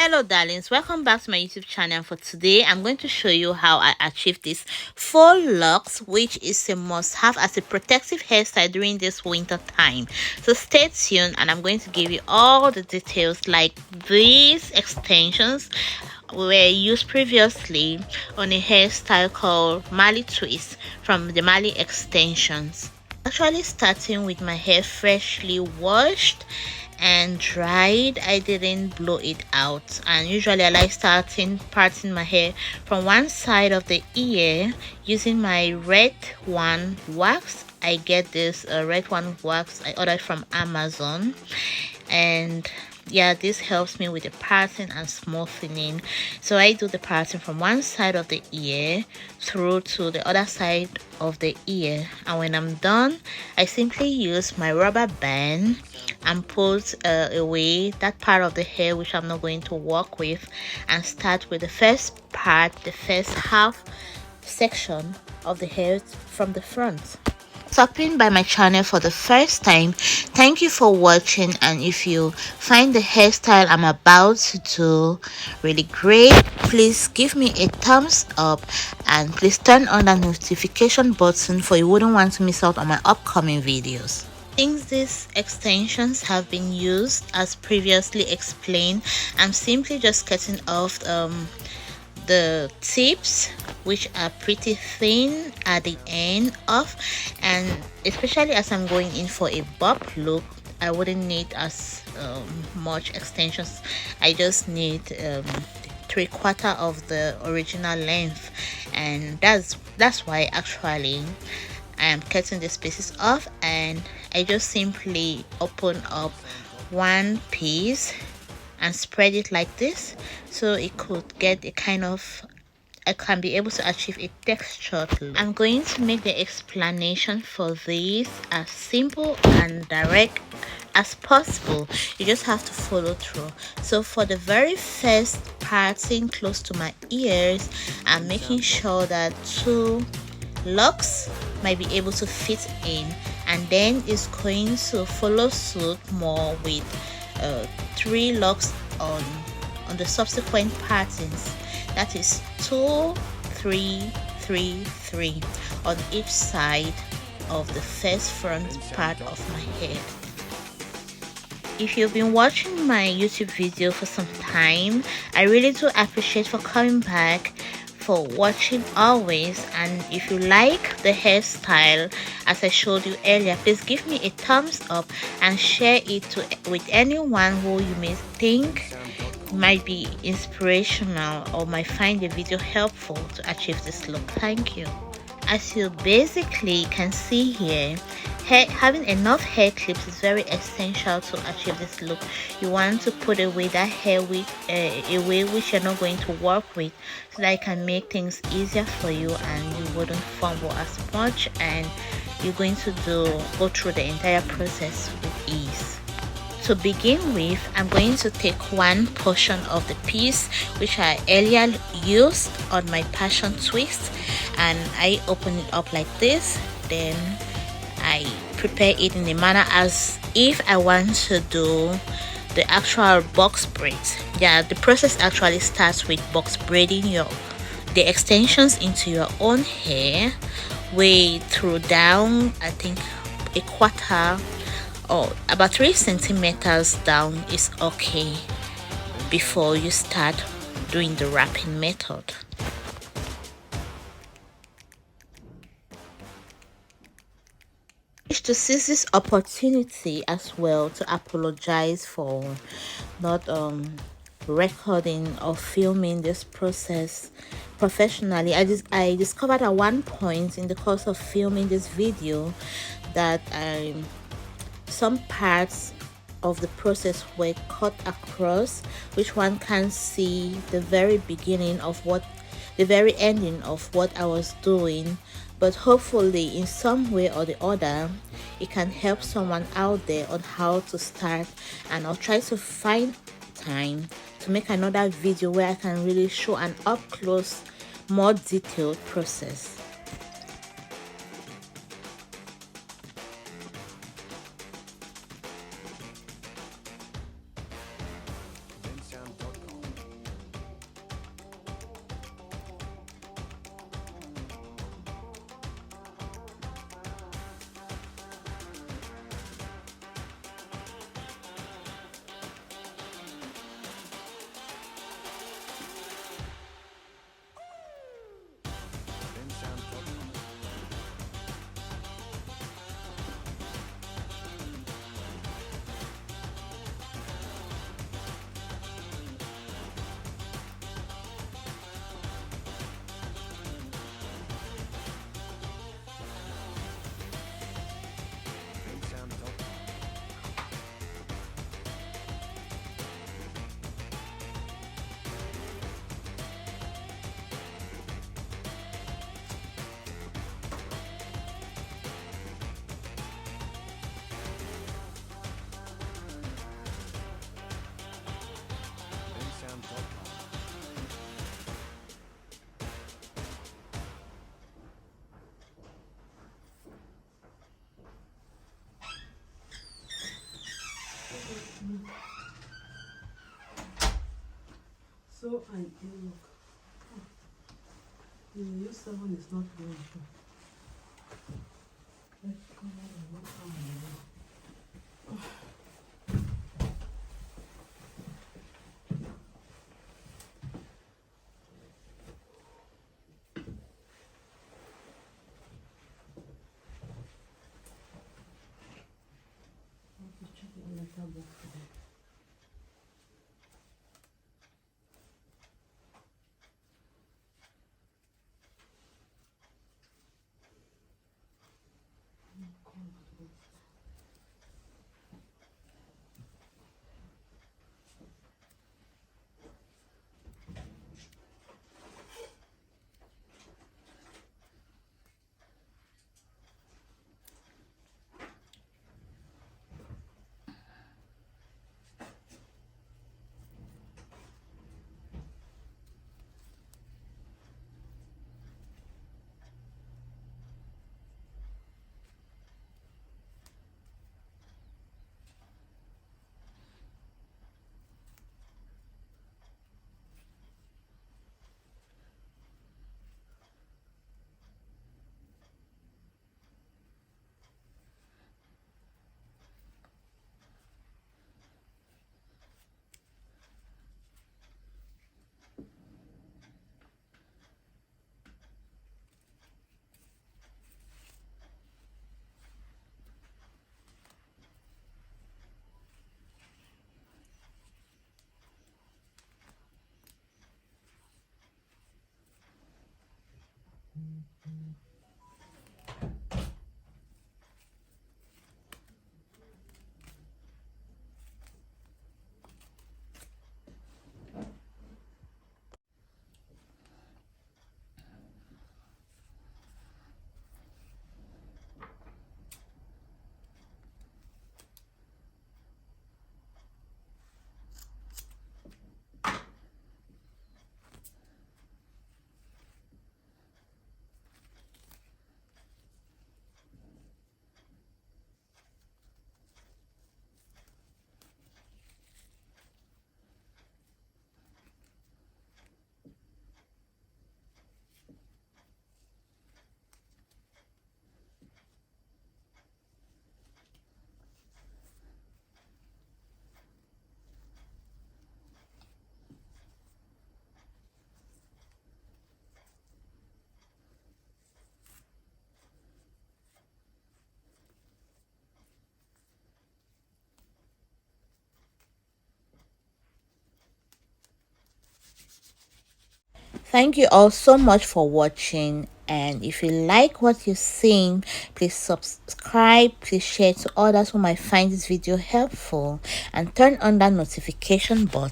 Hello darlings, welcome back to my YouTube channel. For today I'm going to show you how I achieved this faux locks, which is a must have as a protective hairstyle during this winter time. So stay tuned and I'm going to give you all the details. Like, these extensions were used previously on a hairstyle called Mali twist from the Mali extensions. Actually, starting with my hair freshly washed and dried, I didn't blow it out, and usually I like parting my hair from one side of the ear using my red one wax. I get this red one wax I ordered from Amazon, and yeah, this helps me with the parting and smoothing. So I do the parting from one side of the ear through to the other side of the ear, and when I'm done I simply use my rubber band and put away that part of the hair which I'm not going to work with, and start with the first part, the first half section of the hair from the front. Stopping by my channel for the first time, thank you for watching, and if you find the hairstyle I'm about to do really great, please give me a thumbs up and please turn on the notification button for you wouldn't want to miss out on my upcoming videos. Since these extensions have been used as previously explained, I'm simply just cutting off the tips, which are pretty thin at the end of, and especially as I'm going in for a bob look, I wouldn't need as much extensions. I just need 3/4 of the original length, and that's why actually I am cutting these pieces off, and I just simply open up one piece and spread it like this, so it could get a kind of, I can be able to achieve a textured look. I'm going to make the explanation for this as simple and direct as possible. You just have to follow through. So for the very first parting close to my ears, I'm making sure that 2 locks might be able to fit in, and then it's going to follow suit more with 3 locks on the subsequent partings. That is 2 3 3 3 on each side of the first front part of my head. If you've been watching my YouTube video for some time, I really do appreciate for coming back, for watching always, and if you like the hairstyle as I showed you earlier, please give me a thumbs up and share it with anyone who you may think might be inspirational or might find the video helpful to achieve this look. Thank you. As you basically can see here, having enough hair clips is very essential to achieve this look. You want to put away that hair with away which you're not going to work with, so that it can make things easier for you and you wouldn't fumble as much, and you're going to go through the entire process with ease. To begin with, I'm going to take one portion of the piece which I earlier used on my passion twist, and I open it up like this. Then I prepare it in a manner as if I want to do the actual box braids. Yeah, the process actually starts with box braiding the extensions into your own hair, way through down, I think 1/4 or about 3 centimeters down is okay before you start doing the wrapping method. I wish to seize this opportunity as well to apologize for not recording or filming this process professionally. I discovered at one point in the course of filming this video that some parts of the process were cut across, which one can see the very beginning of the very ending of what I was doing. But hopefully in some way or the other it can help someone out there on how to start, and I'll try to find time to make another video where I can really show an up close, more detailed process. So and look. You use 7 is not going to. Let's come on and look how I have to check the letterbox today. Thank you all so much for watching, and if you like what you're seeing, please subscribe, please share to others who might find this video helpful, and turn on that notification button